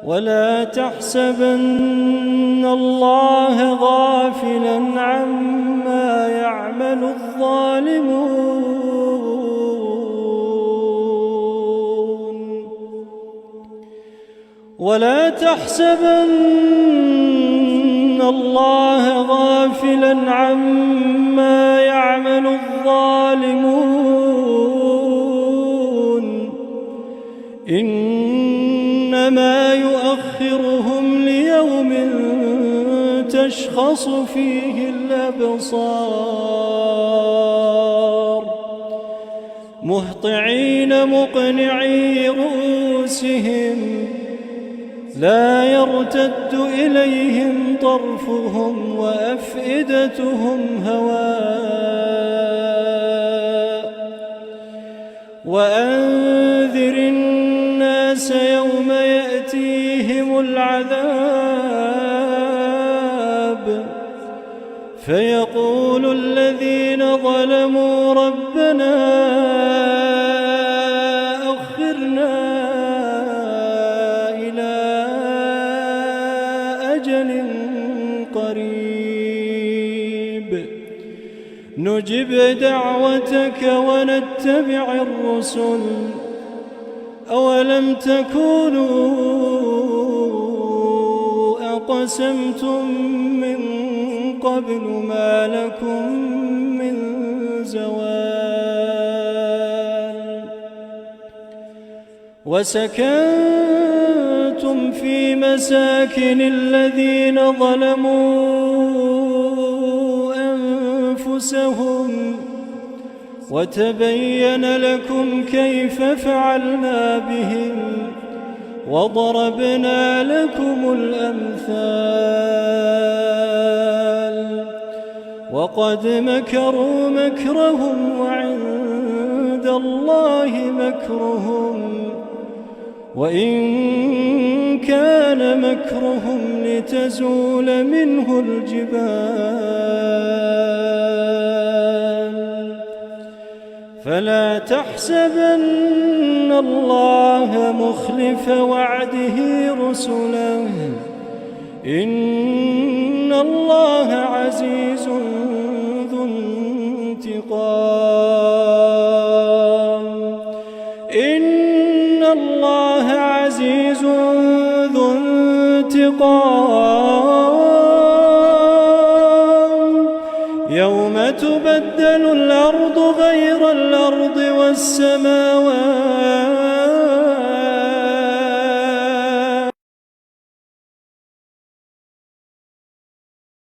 ولا تحسبن الله غافلا عما يعمل الظالمون ولا تحسبن الله غافلا عما يعمل الظالمون إنما يؤخرهم ليوم تشخص فيه الأبصار مهطعين مقنعي رؤوسهم لا يرتد إليهم طرفهم وأفئدتهم هواء وأنذر الناس يوم يأتيهم العذاب فيقول الذين ظلموا ربنا أخرنا إلى أجل قريب نجب دعوتك ونتبع الرسل أولم تكونوا أقسمتم من قبل ما لكم من زوال وسكنتم في مساكن الذين ظلموا أنفسهم وتبين لكم كيف فعلنا بهم وضربنا لكم الأمثال وقد مكروا مكرهم وعند الله مكرهم وإن كان مكرهم لتزول منه الجبال فلا تحسبن الله مخلف وعده رسله إن الله عزيز ذو انتقام إن الله عزيز ذو انتقام يوم تبدل الأرض غير الأرض والسماء